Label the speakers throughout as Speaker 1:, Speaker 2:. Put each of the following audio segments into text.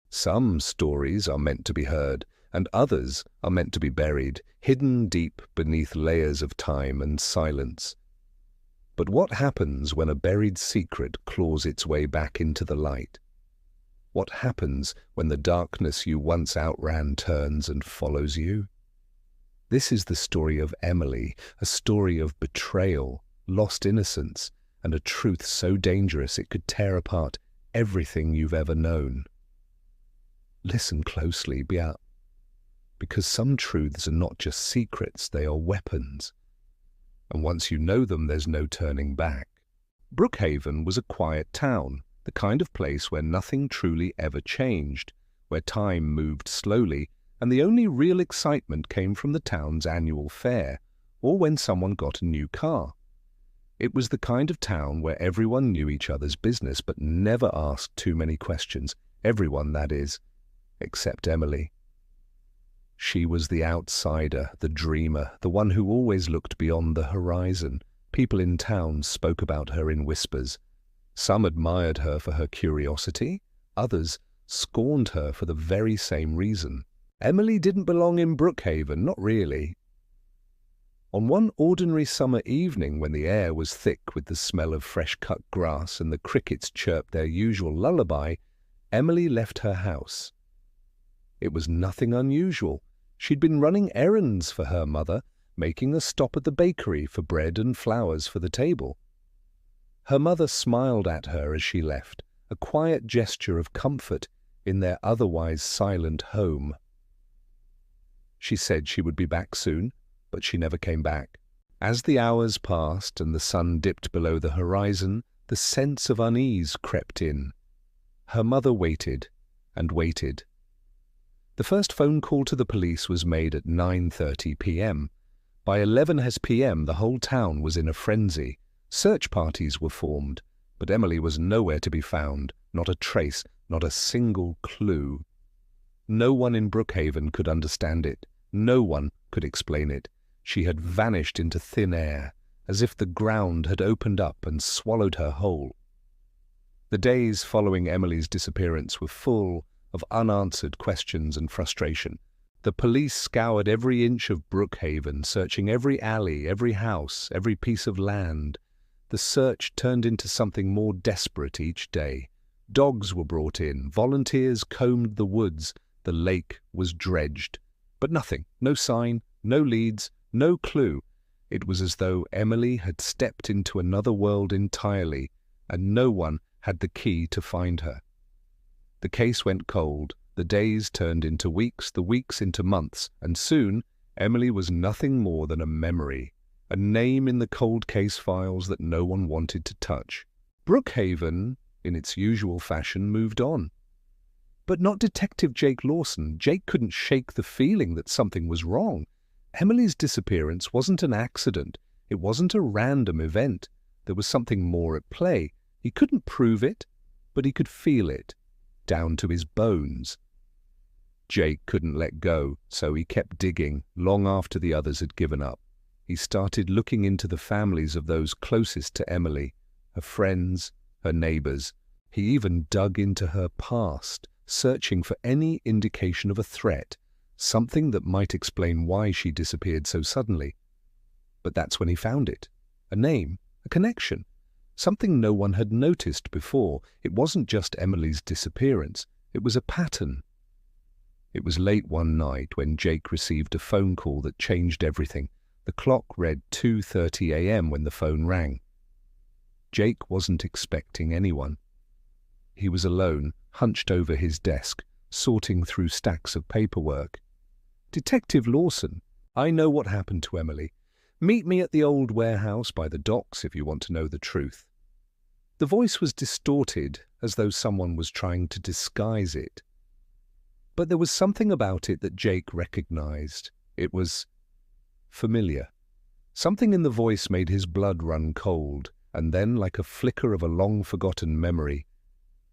Speaker 1: Some stories are meant to be heard, and others are meant to be buried, hidden deep beneath layers of time and silence. But what happens when a buried secret claws its way back into the light? What happens when the darkness you once outran turns and follows you? This is the story of Emily, a story of betrayal, lost innocence, and a truth so dangerous it could tear apart everything you've ever known. Listen closely, because some truths are not just secrets, they are weapons. And once you know them, there's no turning back. Brookhaven was a quiet town, the kind of place where nothing truly ever changed, where time moved slowly, and the only real excitement came from the town's annual fair, or when someone got a new car. It was the kind of town where everyone knew each other's business but never asked too many questions. Everyone, that is, except Emily. She was the outsider, the dreamer, the one who always looked beyond the horizon. People in town spoke about her in whispers. Some admired her for her curiosity, others scorned her for the very same reason. Emily didn't belong in Brookhaven, not really. On one ordinary summer evening, when the air was thick with the smell of fresh-cut grass and the crickets chirped their usual lullaby, Emily left her house. It was nothing unusual. She'd been running errands for her mother, making a stop at the bakery for bread and flowers for the table. Her mother smiled at her as she left, a quiet gesture of comfort in their otherwise silent home. She said she would be back soon, but she never came back. As the hours passed and the sun dipped below the horizon, the sense of unease crept in. Her mother waited and waited. The first phone call to the police was made at 9:30 p.m. By 11 p.m. the whole town was in a frenzy. Search parties were formed, but Emily was nowhere to be found, not a trace, not a single clue. No one in Brookhaven could understand it. No one could explain it. She had vanished into thin air, as if the ground had opened up and swallowed her whole. The days following Emily's disappearance were full of unanswered questions and frustration. The police scoured every inch of Brookhaven, searching every alley, every house, every piece of land. The search turned into something more desperate each day. Dogs were brought in, volunteers combed the woods, the lake was dredged. But nothing, no sign, no leads, no clue. It was as though Emily had stepped into another world entirely, and no one had the key to find her. The case went cold. The days turned into weeks, the weeks into months, and soon Emily was nothing more than a memory, a name in the cold case files that no one wanted to touch. Brookhaven, in its usual fashion, moved on. But not Detective Jake Lawson. Jake couldn't shake the feeling that something was wrong. Emily's disappearance wasn't an accident. It wasn't a random event. There was something more at play. He couldn't prove it, but he could feel it, down to his bones. Jake couldn't let go, so he kept digging long after the others had given up. He started looking into the families of those closest to Emily, her friends, her neighbors. He even dug into her past, searching for any indication of a threat, something that might explain why she disappeared so suddenly. But that's when he found it. A name, a connection, something no one had noticed before. It wasn't just Emily's disappearance, it was a pattern. It was late one night when Jake received a phone call that changed everything. The clock read 2:30 a.m. when the phone rang. Jake wasn't expecting anyone. He was alone, hunched over his desk, sorting through stacks of paperwork. "Detective Lawson, I know what happened to Emily. Meet me at the old warehouse by the docks if you want to know the truth." The voice was distorted, as though someone was trying to disguise it. But there was something about it that Jake recognized. It was familiar. Something in the voice made his blood run cold, and then, like a flicker of a long-forgotten memory,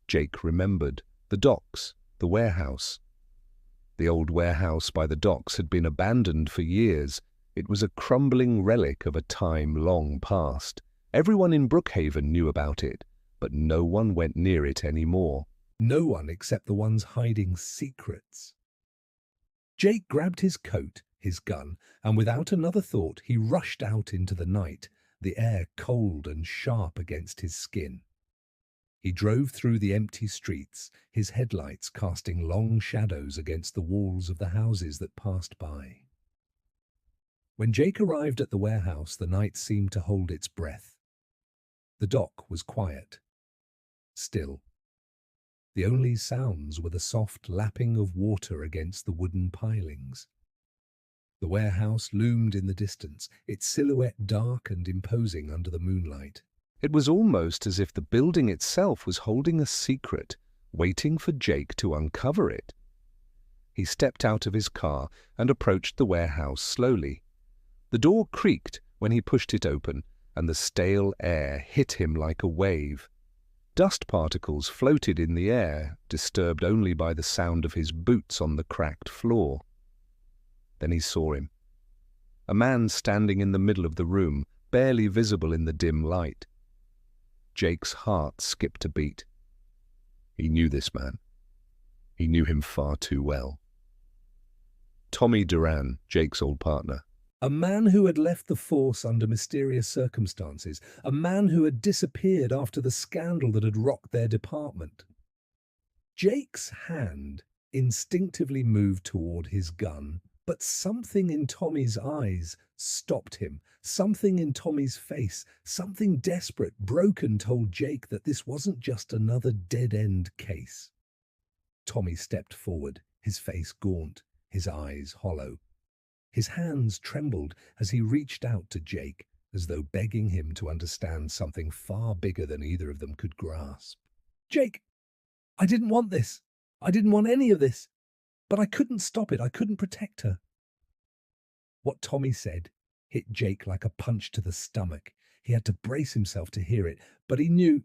Speaker 1: Jake remembered the docks, the warehouse. The old warehouse by the docks had been abandoned for years. It was a crumbling relic of a time long past. Everyone in Brookhaven knew about it, but no one went near it anymore. No one except the ones hiding secrets. Jake grabbed his coat, his gun, and without another thought, he rushed out into the night, the air cold and sharp against his skin. He drove through the empty streets, his headlights casting long shadows against the walls of the houses that passed by. When Jake arrived at the warehouse, the night seemed to hold its breath. The dock was quiet, still. The only sounds were the soft lapping of water against the wooden pilings. The warehouse loomed in the distance, its silhouette dark and imposing under the moonlight. It was almost as if the building itself was holding a secret, waiting for Jake to uncover it. He stepped out of his car and approached the warehouse slowly. The door creaked when he pushed it open, and the stale air hit him like a wave. Dust particles floated in the air, disturbed only by the sound of his boots on the cracked floor. Then he saw him. A man standing in the middle of the room, barely visible in the dim light. Jake's heart skipped a beat. He knew this man. He knew him far too well. Tommy Duran, Jake's old partner. A man who had left the force under mysterious circumstances. A man who had disappeared after the scandal that had rocked their department. Jake's hand instinctively moved toward his gun, but something in Tommy's eyes stopped him. Something in Tommy's face, something desperate, broken, told Jake that this wasn't just another dead-end case. Tommy stepped forward, his face gaunt, his eyes hollow. His hands trembled as he reached out to Jake, as though begging him to understand something far bigger than either of them could grasp. "Jake, I didn't want this. I didn't want any of this. But I couldn't stop it. I couldn't protect her." What Tommy said hit Jake like a punch to the stomach. He had to brace himself to hear it, but he knew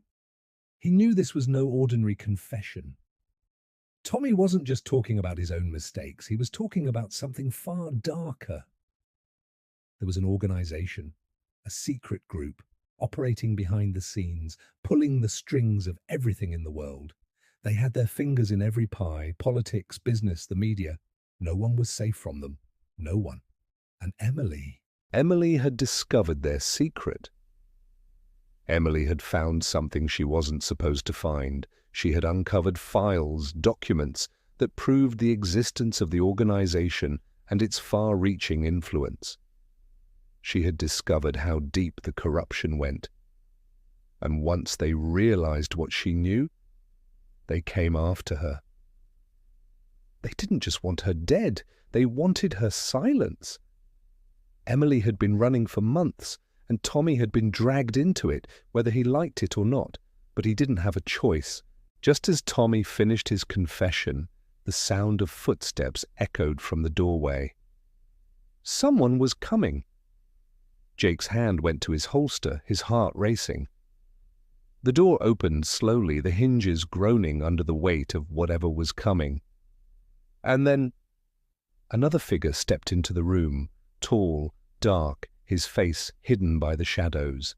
Speaker 1: this was no ordinary confession. Tommy wasn't just talking about his own mistakes. He was talking about something far darker. There was an organization, a secret group, operating behind the scenes, pulling the strings of everything in the world. They had their fingers in every pie, politics, business, the media. No one was safe from them. No one. And Emily had discovered their secret. Emily had found something she wasn't supposed to find. She had uncovered files, documents that proved the existence of the organization and its far-reaching influence. She had discovered how deep the corruption went. And once they realized what she knew, they came after her. They didn't just want her dead, they wanted her silence. Emily had been running for months, and Tommy had been dragged into it, whether he liked it or not, but he didn't have a choice. Just as Tommy finished his confession, the sound of footsteps echoed from the doorway. Someone was coming. Jake's hand went to his holster, his heart racing. The door opened slowly, the hinges groaning under the weight of whatever was coming. And then another figure stepped into the room, tall, dark, his face hidden by the shadows.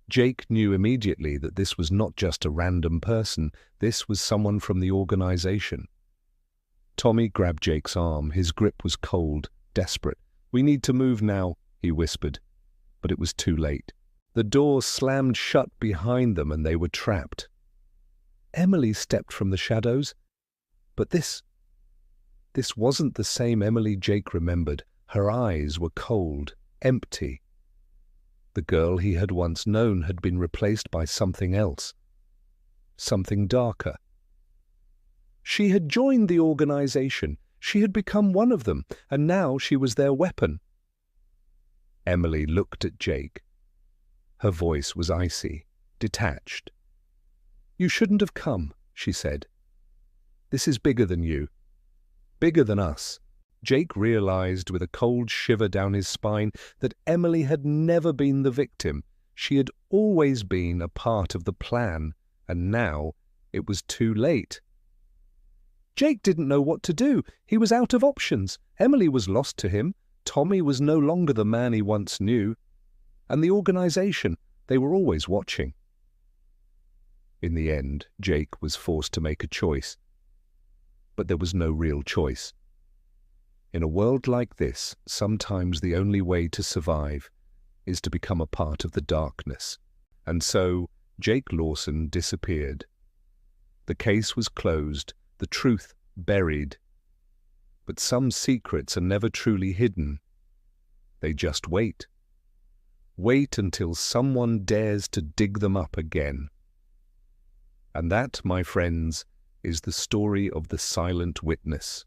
Speaker 1: Jake knew immediately that this was not just a random person, this was someone from the organization. Tommy grabbed Jake's arm, his grip was cold, desperate. "We need to move now," he whispered, but it was too late. The door slammed shut behind them and they were trapped. Emily stepped from the shadows, but this wasn't the same Emily Jake remembered. Her eyes were cold, empty. The girl he had once known had been replaced by something else, something darker. She had joined the organization, she had become one of them, and now she was their weapon. Emily looked at Jake. Her voice was icy, detached. "You shouldn't have come," she said. "This is bigger than you, bigger than us." Jake realized with a cold shiver down his spine that Emily had never been the victim. She had always been a part of the plan, and now it was too late. Jake didn't know what to do. He was out of options. Emily was lost to him. Tommy was no longer the man he once knew. And the organization, they were always watching. In the end, Jake was forced to make a choice. But there was no real choice. In a world like this, sometimes the only way to survive is to become a part of the darkness. And so, Jake Lawson disappeared. The case was closed, the truth buried. But some secrets are never truly hidden. They just wait. Wait until someone dares to dig them up again. And that, my friends, is the story of the silent witness.